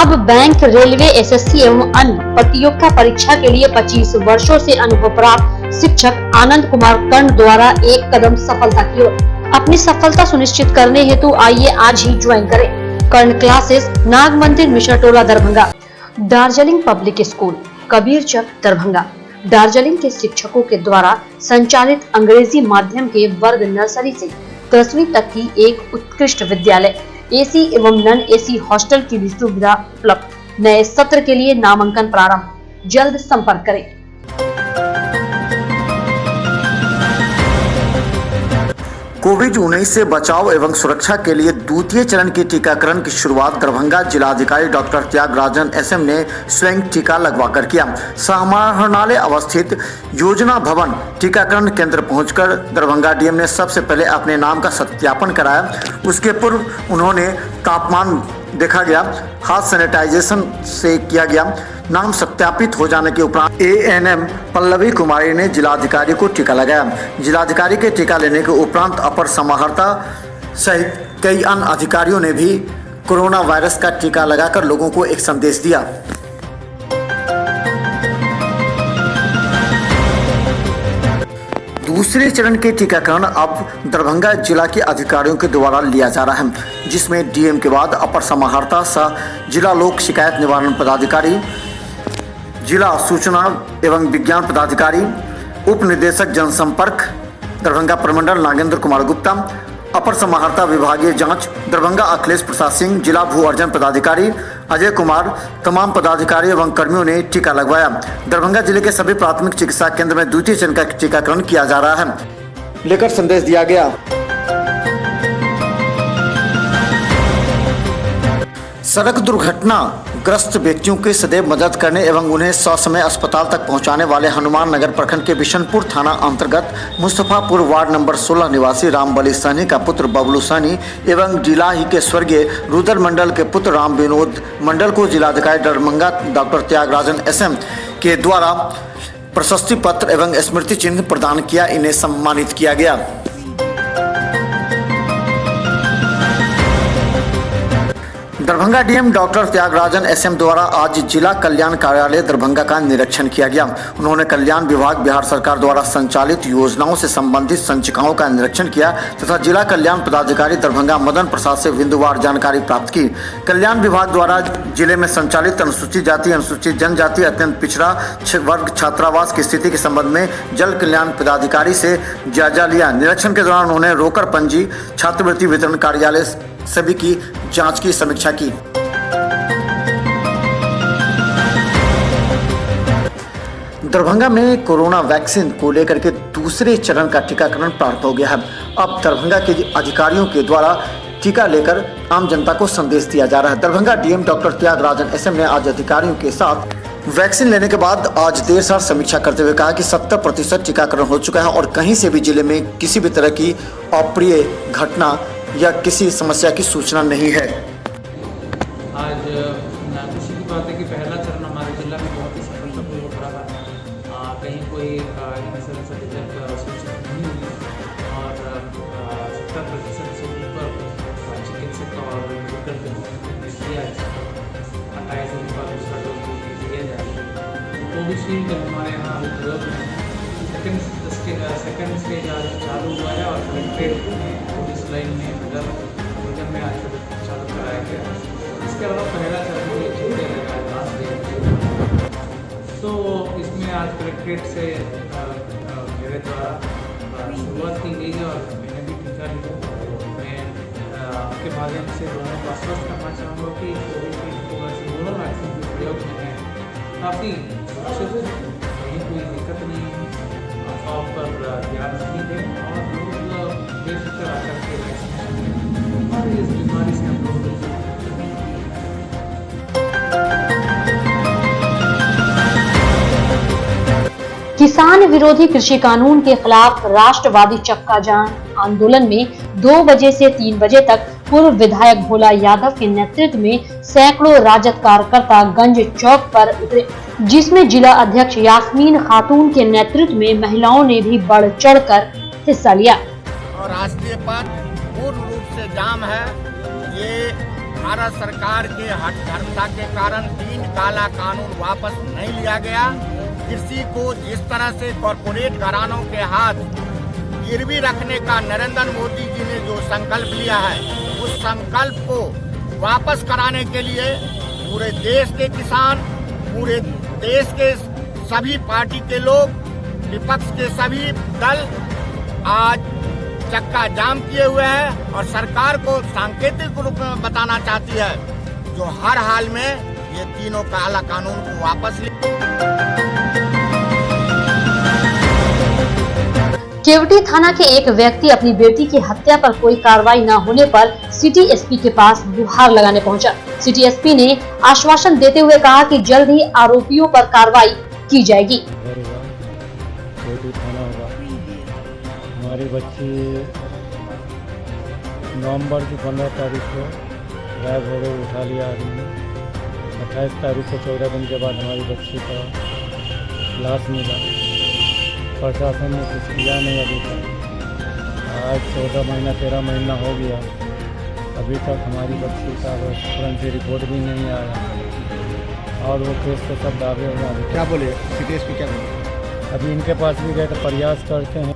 अब bank, railway, SSC एवं अन्य प्रतियोगिता परीक्षा के लिए 25 वर्षों से अनुभव प्राप्त शिक्षक आनंद कुमार कर्ण द्वारा एक कदम सफलता की ओर। अपनी सफलता सुनिश्चित करने हेतु आइए आज ही ज्वाइन करें कर्ण classes, Nag Mandir, Mishra Tola, Darbhanga. Darjeeling public school, Kabirchak, Darbhanga. Darjeeling के शिक्षकों के द्वारा संचालित अंग्रेजी माध्यम के वर्ग नर्सरी से 10वीं तक की एक उत्कृष्ट विद्यालय, एसी एवं नॉन एसी हॉस्टल की भी सुविधा उपलब्ध। नए सत्र के लिए नामांकन प्रारंभ। जल्द संपर्क करें। कोविड-19 से बचाव एवं सुरक्षा के लिए द्वितीय चरण की टीकाकरण की शुरुआत दरभंगा जिलाधिकारी डॉक्टर त्यागराजन एसएम ने स्वयं टीका लगवाकर किया। समाहरणालय अवस्थित योजना भवन टीकाकरण केंद्र पहुंचकर दरभंगा डीएम ने सबसे पहले अपने नाम का सत्यापन कराया। उसके पूर्व उन्होंने तापमान देखा गया, हाथ सैनिटाइजेशन से किया गया। नाम सत्यापित हो जाने के उपरांत एएनएम पल्लवी कुमारी ने जिलाधिकारी को टीका लगाया। जिलाधिकारी के टीका लेने के उपरांत अपर समाहर्ता सहित कई अन्य अधिकारियों ने भी कोरोना वायरस का टीका लगाकर लोगों को एक संदेश दिया। दूसरे चरण के टीकाकरण अब दरभंगा जिला के अधिकारियों के द्वारा लिया जा रहा है, जिसमें डीएम के बाद अपर समाहर्ता सह जिला लोक शिकायत निवारण पदाधिकारी, जिला सूचना एवं विज्ञान पदाधिकारी, उप निदेशक जनसंपर्क दरभंगा प्रमंडल नागेंद्र कुमार गुप्ता, अपर समाहर्ता विभागीय जांच दरभंगा अखिलेश प्रसाद सिंह, जिला भू अर्जन पदाधिकारी अजय कुमार, तमाम पदाधिकारी एवं कर्मियों ने टीका लगवाया। दरभंगा जिले के सभी प्राथमिक चिकित्सा केंद्र में द्वितीय चरण का टीकाकरण किया जा रहा है, लेकर संदेश दिया गया। सड़क दुर्घटना ग्रस्त व्यक्तियों की सदैव मदद करने एवं उन्हें ससमय अस्पताल तक पहुंचाने वाले हनुमान नगर प्रखंड के बिशनपुर थाना अंतर्गत मुस्तफापुर वार्ड नंबर 16 निवासी रामबली सहनी का पुत्र बबलू सहनी एवं जिलाही के स्वर्गीय रुद्र मंडल के पुत्र राम विनोद मंडल को जिलाधिकारी दरभंगा डॉक्टर त्यागराजन एसएम के द्वारा प्रशस्ति पत्र एवं स्मृति चिन्ह प्रदान किया। इन्हें सम्मानित किया गया। Darbhanga DM doctor Tyagarajan SM द्वारा आज जिला कल्याण कार्यालय दरभंगा का निरीक्षण किया गया। उन्होंने कल्याण विभाग बिहार सरकार द्वारा संचालित योजनाओं से संबंधित संचिकाओं का निरीक्षण किया तथा जिला कल्याण पदाधिकारी दरभंगा मदन प्रसाद से बिंदुवार जानकारी प्राप्त की। कल्याण विभाग द्वारा जिले में संचालित अनुसूचित जाति, अनुसूचित जनजाति, अत्यंत पिछड़ा वर्ग छात्रावास की स्थिति के संबंध में जल कल्याण पदाधिकारी से जायजा लिया। निरीक्षण के दौरान उन्होंने रोकर पंजी, छात्रवृत्ति वितरण कार्यालय सभी की जांच की समीक्षा की। दरभंगा में कोरोना वैक्सीन को लेकर के दूसरे चरण का टीकाकरण प्रारंभ हो गया है। अब दरभंगा के अधिकारियों के द्वारा टीका लेकर आम जनता को संदेश दिया जा रहा है। Darbhanga DM doctor Tyagarajan SM ने आज अधिकारियों के साथ वैक्सीन लेने के बाद आज देर साथ समीक्षा करते हुए कहा कि 70% टीकाकरण हो चुका है और कहीं से भी जिले में किसी भी तरह की अप्रिय घटना या किसी समस्या की सूचना नहीं है। आज खुशी की बात है कि पहला चरण हमारे जिला में बहुत ही सफलतापूर्वक रहा। कहीं कोई सूचना नहीं हुई और 70% से ऊपर चिकित्सक और मेडिकल दिया है। 28 दिन बाद दूसरा डोज दिया जाएगा। कोविशील्ड हमारे यहाँ सेकेंड स्टेज आज चालू हुआ है और कलेक्ट्रेट पुलिस लाइन में नगर में आज चालू कराया गया। इसके अलावा पहला चरण को छूटे लगा लास्ट डे, तो इसमें आज कलेक्ट्रेट से मेरे द्वारा शुरुआत की गई है और मैंने भी टीका लिया। मैं आपके माध्यम से लोगों को आश्वस्त करना चाहूँगा कि कोविड दोनों वैक्सीन के प्रयोग में है काफ़ी सुरक्षित, कहीं कोई दिक्कत नहीं है। अफवाह पर ध्यान नहीं दें और लोग बेफिक्र आकर के वैक्सीनेशन और इस बीमारी से हम लोग किसान विरोधी कृषि कानून के खिलाफ राष्ट्रवादी चक्का जाम आंदोलन में 2 बजे से 3 बजे तक पूर्व विधायक भोला यादव के नेतृत्व में सैकड़ों राजद कार्यकर्ता गंज चौक पर उतरे, जिसमें जिला अध्यक्ष यास्मीन खातून के नेतृत्व में महिलाओं ने भी बढ़ चढ़कर हिस्सा लिया। और राष्ट्रीय पथ पूर्ण रूप से जाम है। ये भारत सरकार के हठधर्मता के कारण 3 काला कानून वापस नहीं लिया गया। कृषि को जिस तरह से कॉरपोरेट घरानों के हाथ गिरवी रखने का नरेंद्र मोदी जी ने जो संकल्प लिया है, उस संकल्प को वापस कराने के लिए पूरे देश के किसान, पूरे देश के सभी पार्टी के लोग, विपक्ष के सभी दल आज चक्का जाम किए हुए हैं और सरकार को सांकेतिक रूप में बताना चाहती है जो हर हाल में ये तीनों काला कानून को वापस ले। केवटी थाना के एक व्यक्ति अपनी बेटी की हत्या पर कोई कार्रवाई न होने पर सिटी एसपी के पास गुहार लगाने पहुंचा। सिटी एसपी ने आश्वासन देते हुए कहा कि जल्द ही आरोपियों पर कार्रवाई की जाएगी। केवटी थाना होगा। हमारी बच्ची नवंबर की 15 तारीख को गायब हो गई, उठा लिया आदमी ने। 28 तारीख को 14 दिन के बाद हमारी बच्ची का लाश मिला। प्रशासन ने कुछ किया नहीं अभी तक। आज 14 महीना 13 महीना हो गया, अभी तक हमारी बच्ची का फोरेंसिक रिपोर्ट भी नहीं आया और वो केस पे सब दावे हो रहे। क्या बोले सिटी एसपी, क्या बोले? अभी इनके पास भी गए तो प्रयास करते हैं।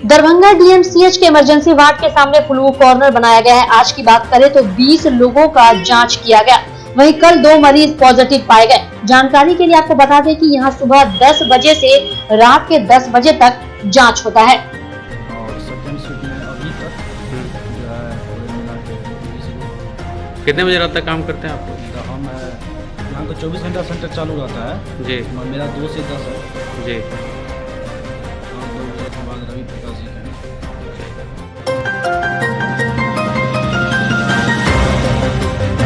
दरभंगा डीएमसीएच के इमरजेंसी वार्ड के सामने फ्लू कॉर्नर बनाया गया है। आज की बात करें तो 20 लोगों का जांच किया गया, वहीं कल 2 मरीज पॉजिटिव पाए गए। जानकारी के लिए आपको बता दें कि यहां सुबह 10 बजे से रात के 10 बजे तक जांच होता है। और सेकेंड शिफ्ट में अभी तक जो है मिला के 20 लोग। कितने बजे रात तक काम करते हैं आप लोग? तो हम यहाँ का 24 घंटा सेंटर चालू रहता है जी मेरा 2 से 10 है। जी। और 2 बजे के बाद रवि प्रकाश जी का है।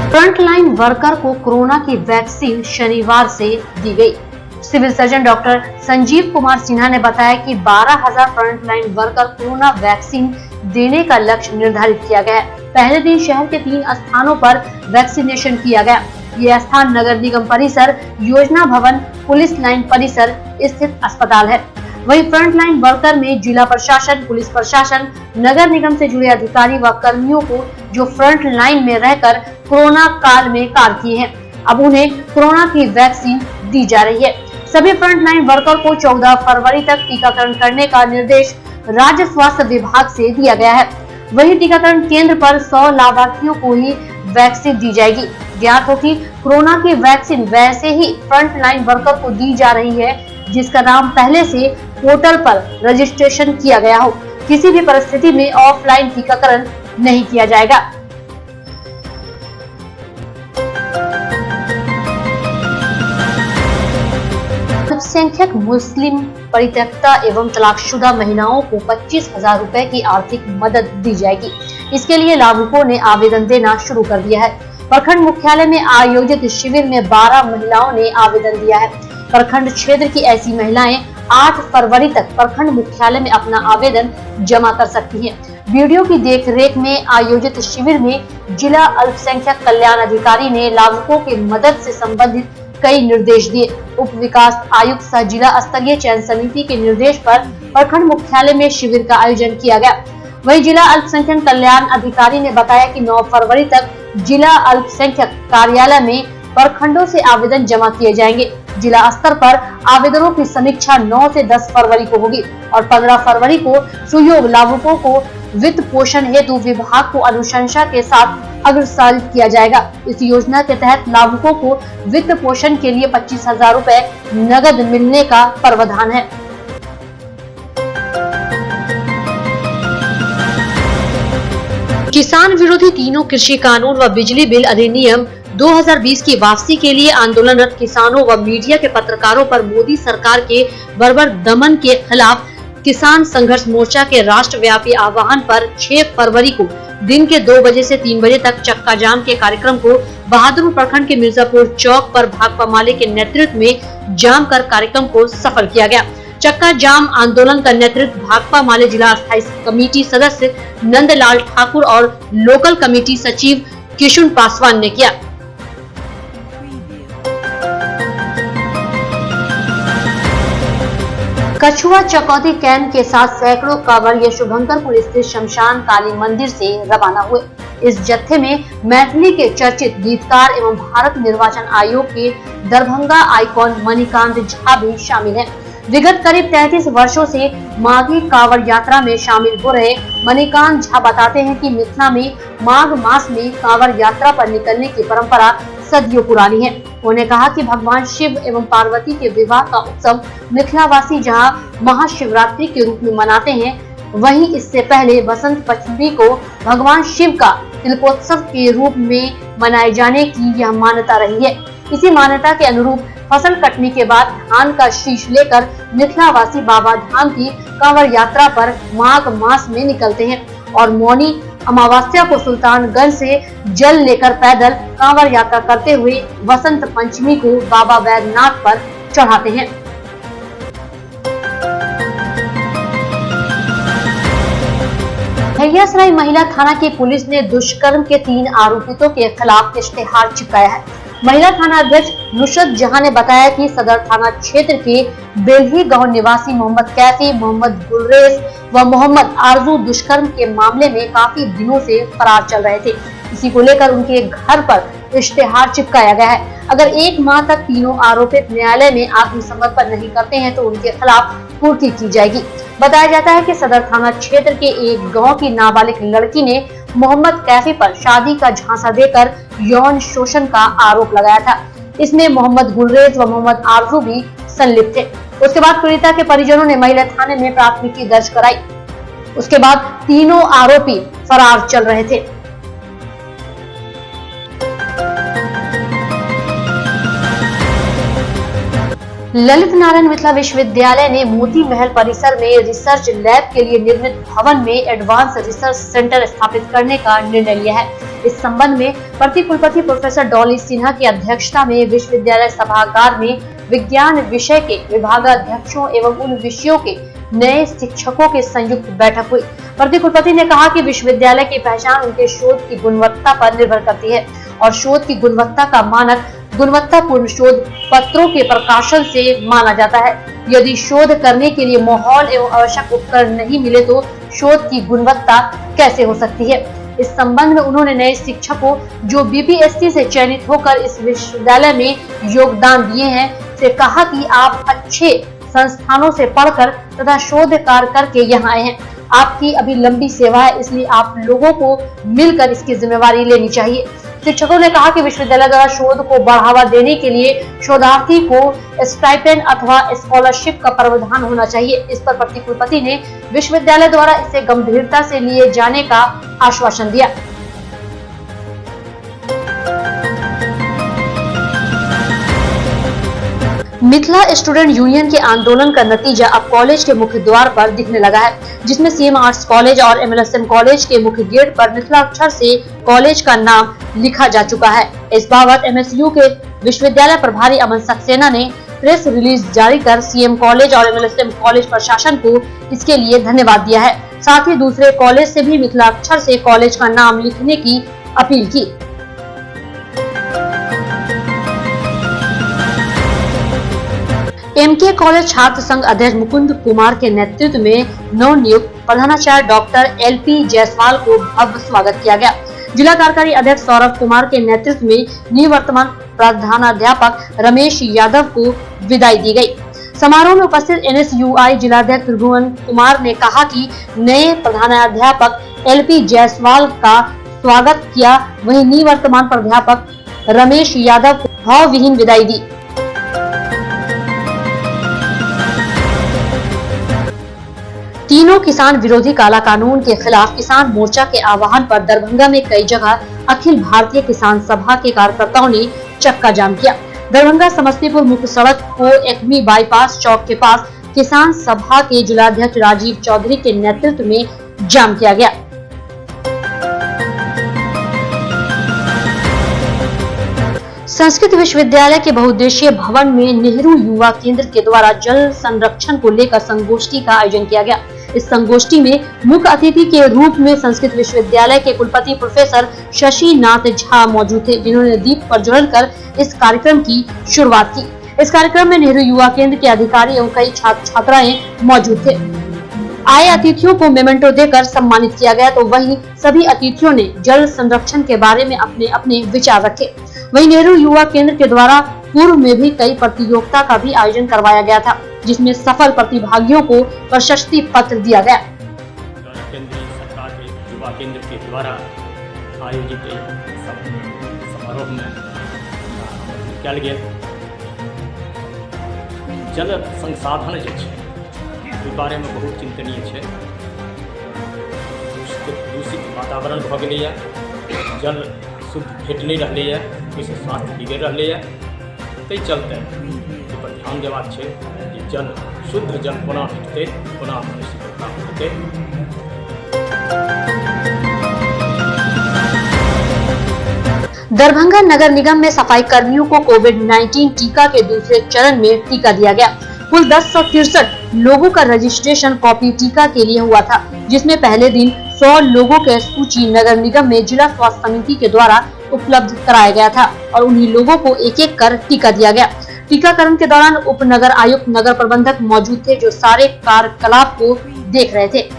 फ्रंटलाइन वर्कर को कोरोना की वैक्सीन शनिवार से दी गई। Civil surgeon doctor Sanjeev Kumar Sinha ने बताया कि 12,000 फ्रंटलाइन वर्कर कोरोना वैक्सीन देने का लक्ष्य निर्धारित किया गया है। पहले दिन शहर के 3 स्थानों पर वैक्सीनेशन किया गया। ये स्थान नगर निगम परिसर, योजना भवन, पुलिस लाइन परिसर स्थित अस्पताल है। वहीं फ्रंटलाइन वर्कर में जिला प्रशासन, पुलिस प्रशासन, नगर निगम से जुड़े अधिकारी व कर्मियों को जो फ्रंट लाइन में रहकर कोरोना काल में कार्य किए हैं, अब उन्हें कोरोना की वैक्सीन दी जा रही है। सभी फ्रंटलाइन वर्कर को 14 फरवरी तक टीकाकरण करने का निर्देश राज्य स्वास्थ्य विभाग से दिया गया है। वहीं टीकाकरण केंद्र पर 100 लाभार्थियों को ही वैक्सीन दी जाएगी। ज्ञात हो कि कोरोना की वैक्सीन वैसे ही फ्रंटलाइन वर्कर को दी जा रही है जिसका नाम पहले से पोर्टल पर रजिस्ट्रेशन किया गया हो। किसी भी परिस्थिति में ऑफलाइन टीकाकरण नहीं किया जाएगा। अल्पसंख्यक मुस्लिम परित्यक्ता एवं तलाकशुदा महिलाओं को 25,000 रुपए की आर्थिक मदद दी जाएगी। इसके लिए लाभुकों ने आवेदन देना शुरू कर दिया है। प्रखंड मुख्यालय में आयोजित शिविर में 12 महिलाओं ने आवेदन दिया है। प्रखंड क्षेत्र की ऐसी महिलाएं 8 फरवरी तक प्रखंड मुख्यालय में अपना आवेदन जमा कर सकती हैं। वीडियो की देखरेख में आयोजित शिविर में जिला अल्पसंख्यक कल्याण अधिकारी ने लाभुकों की मदद से संबंधित कई निर्देश दिए। उप विकास आयुक्त सह जिला स्तरीय चयन समिति के निर्देश पर प्रखंड मुख्यालय में शिविर का आयोजन किया गया। वहीं जिला अल्पसंख्यक कल्याण अधिकारी ने बताया कि 9 फरवरी तक जिला अल्पसंख्यक कार्यालय में प्रखंडों से आवेदन जमा किए जाएंगे। जिला स्तर पर आवेदनों की समीक्षा 9 से 10 फरवरी को होगी और 15 फरवरी को सुयोग लाभुकों को वित्त पोषण हेतु विभाग को अनुशंसा के साथ अग्रसर किया जाएगा। इस योजना के तहत लाभुकों को वित्त पोषण के लिए 25,000 रुपए नगद मिलने का प्रावधान है। किसान विरोधी तीनों कृषि कानून व बिजली बिल अधिनियम 2020 की वापसी के लिए आंदोलनरत किसानों व मीडिया के पत्रकारों पर मोदी सरकार के बर्बर दमन के खिलाफ किसान संघर्ष मोर्चा के राष्ट्रव्यापी आह्वान पर 6 फरवरी को दिन के 2 बजे से 3 बजे तक चक्का जाम के कार्यक्रम को बहादुरपुर प्रखंड के मिर्जापुर चौक पर भाकपा माले के नेतृत्व में जाम कर कार्यक्रम को सफल किया गया। चक्का जाम आंदोलन का नेतृत्व भाकपा माले जिला स्थायी कमेटी सदस्य नंदलाल ठाकुर और लोकल कमेटी सचिव किशुन पासवान ने किया। कछुआ चकौती कैंप के साथ सैकड़ों कांवड़िये शुभंकरपुर स्थित शमशान काली मंदिर से रवाना हुए। इस जत्थे में मैथिली के चर्चित गीतकार एवं भारत निर्वाचन आयोग के दरभंगा आइकॉन मणिकांत झा भी शामिल हैं। विगत करीब 33 वर्षों से माघी कांवड़ यात्रा में शामिल हो रहे मणिकांत झा बताते हैं कि मिथिला में माघ मास में कांवड़ यात्रा पर निकलने की परंपरा सदियों पुरानी है। उन्होंने कहा कि भगवान शिव एवं पार्वती के विवाह का उत्सव मिथिलावासी जहां महाशिवरात्रि के रूप में मनाते हैं, वहीं इससे पहले बसंत पंचमी को भगवान शिव का तिलकोत्सव के रूप में मनाए जाने की यह मान्यता रही है। इसी मान्यता के अनुरूप फसल कटने के बाद धान का शीश लेकर मिथिलावासी बाबा धाम की कांवड़ यात्रा पर माघ मास में निकलते हैं और मौनी अमावस्या को सुल्तानगंज से जल लेकर पैदल कांवड़ यात्रा करते हुए बसंत पंचमी को बाबा वैद्यनाथ पर चढ़ाते हैं। भैयासराय महिला थाना की पुलिस ने दुष्कर्म के 3 आरोपितों के खिलाफ इश्तेहार चिपकाया है। महिला थाना अध्यक्ष नुसरत जहां ने बताया कि सदर थाना क्षेत्र के बेलही गांव निवासी मोहम्मद कैफी, मोहम्मद गुलरेज व मोहम्मद आरजू दुष्कर्म के मामले में काफी दिनों से फरार चल रहे थे। इसी को लेकर उनके घर पर इश्तेहार चिपकाया गया है। अगर 1 माह तक तीनों आरोपित न्यायालय में आत्मसमर्पण नहीं करते हैं तो उनके खिलाफ कुर्की की जाएगी। बताया जाता है कि सदर थाना क्षेत्र के एक गांव की नाबालिग लड़की ने मोहम्मद कैफी पर शादी का झांसा देकर यौन शोषण का आरोप लगाया था। इसमें मोहम्मद गुलरेज व मोहम्मद आरजू भी संलिप्त थे। उसके बाद पीड़िता के परिजनों ने महिला थाने में प्राथमिकी दर्ज कराई। उसके बाद तीनों आरोपी फरार चल रहे थे। ललित नारायण मिथिला विश्वविद्यालय ने मोती महल परिसर में रिसर्च लैब के लिए निर्मित भवन में एडवांस रिसर्च सेंटर स्थापित करने का निर्णय लिया है। इस संबंध में प्रति कुलपति प्रोफेसर डॉली सिन्हा की अध्यक्षता में विश्वविद्यालय सभागार में विज्ञान विषय के विभागाध्यक्षों एवं उन विषयों के नए शिक्षकों की संयुक्त बैठक हुई। प्रति कुलपति ने कहा कि विश्वविद्यालय की पहचान उनके शोध की गुणवत्ता पर निर्भर करती है और शोध की गुणवत्ता का मानक गुणवत्तापूर्ण शोध पत्रों के प्रकाशन से माना जाता है। यदि शोध करने के लिए माहौल एवं आवश्यक उपकरण नहीं मिले तो शोध की गुणवत्ता कैसे हो सकती है। इस संबंध में उन्होंने नए शिक्षकों जो बीपीएससी से चयनित होकर इस विश्वविद्यालय में योगदान दिए हैं से कहा कि आप अच्छे संस्थानों से पढ़कर तथा शोध कार्य करके यहाँ आए हैं। आपकी अभी लंबी सेवा है, इसलिए आप लोगों को मिलकर इसकी जिम्मेवारी लेनी चाहिए। शिक्षकों ने कहा कि विश्वविद्यालय द्वारा शोध को बढ़ावा देने के लिए शोधार्थी को स्टाइपेंड अथवा स्कॉलरशिप का प्रावधान होना चाहिए। इस पर प्रति कुलपति ने विश्वविद्यालय द्वारा इसे गंभीरता से लिए जाने का आश्वासन दिया। मिथिला स्टूडेंट यूनियन के आंदोलन का नतीजा अब कॉलेज के मुख्य द्वार पर दिखने लगा है, जिसमें सीएम आर्ट्स कॉलेज और एमएलएसएम कॉलेज के मुख्य गेट पर मिथिला अक्षर से कॉलेज का नाम लिखा जा चुका है। इस बाबत एमएसयू के विश्वविद्यालय प्रभारी अमन सक्सेना ने प्रेस रिलीज जारी कर सीएम कॉलेज और एमएलएसएम कॉलेज प्रशासन को इसके लिए धन्यवाद दिया है। साथ ही दूसरे कॉलेज से भी मिथिला अक्षर से कॉलेज का नाम लिखने की अपील की। एमके कॉलेज छात्र संघ अध्यक्ष मुकुंद कुमार के नेतृत्व में नवनियुक्त प्रधानाचार्य डॉक्टर एलपी जायसवाल को भव्य स्वागत किया गया। जिला कार्यकारी अध्यक्ष सौरभ कुमार के नेतृत्व में निवर्तमान प्रधानाध्यापक रमेश यादव को विदाई दी गई। समारोह में उपस्थित एनएसयूआई जिलाध्यक्ष त्रिभुवन कुमार ने कहा कि नए प्रधानाध्यापक एलपी जायसवाल का स्वागत किया, वहीं निवर्तमान प्राध्यापक रमेश यादव को भावविहीन विदाई दी। तीनों किसान विरोधी काला कानून के खिलाफ किसान मोर्चा के आह्वान पर दरभंगा में कई जगह अखिल भारतीय किसान सभा के कार्यकर्ताओं ने चक्का जाम किया। दरभंगा समस्तीपुर मुख्य सड़क को एकमी बाईपास चौक के पास किसान सभा के जिलाध्यक्ष राजीव चौधरी के नेतृत्व में जाम किया गया। संस्कृत विश्वविद्यालय के बहुउद्देशीय भवन में नेहरू युवा केंद्र के द्वारा जल संरक्षण को लेकर संगोष्ठी का आयोजन किया गया। इस संगोष्ठी में मुख्य अतिथि के रूप में संस्कृत विश्वविद्यालय के कुलपति प्रोफेसर शशि नाथ झा मौजूद थे, जिन्होंने दीप प्रज्वलन कर इस कार्यक्रम की शुरुआत की। इस कार्यक्रम में नेहरू युवा केंद्र के अधिकारी एवं कई छात्र छात्राएं मौजूद थे। आए अतिथियों को मेमेंटो देकर सम्मानित किया गया, तो वहीं सभी अतिथियों ने जल संरक्षण के बारे में अपने अपने विचार रखे। वहीं नेहरू युवा केंद्र के द्वारा पूर्व में भी कई प्रतियोगिता का भी आयोजन करवाया गया था, जिसमें सफल प्रतिभागियों को प्रशस्ति पत्र दिया गया। केंद्रीय सरकार के युवा केंद्र के द्वारा आयोजित समारोह में कल गया जल संसाधन जे छै ओहि बारे में बहुत चिंतनीय छै। दूषित वातावरण भऽ गेलैए, जल शुद्ध भेट नहीं रहलैए, ओहिसँ स्वास्थ्य बिगड़ि रहलैए। ताहि चलते एहि पर ध्यान देबाक छै जे जल शुद्ध जल कोना भेटतै, कोना मनुष्यके प्राप्त हेतै। दरभंगा नगर निगम में सफाई कर्मियों को कोविड-19 टीका के दूसरे चरण में टीका दिया गया। कुल 1063 लोगों का रजिस्ट्रेशन कॉपी टीका के लिए हुआ था, जिसमें पहले दिन 100 लोगों के सूची नगर निगम में जिला स्वास्थ्य समिति के द्वारा उपलब्ध कराया गया था और उन्हीं लोगों को एक एक कर टीका दिया गया। टीकाकरण के दौरान उप नगर आयुक्त, नगर प्रबंधक मौजूद थे, जो सारे कार्यकलाप को देख रहे थे।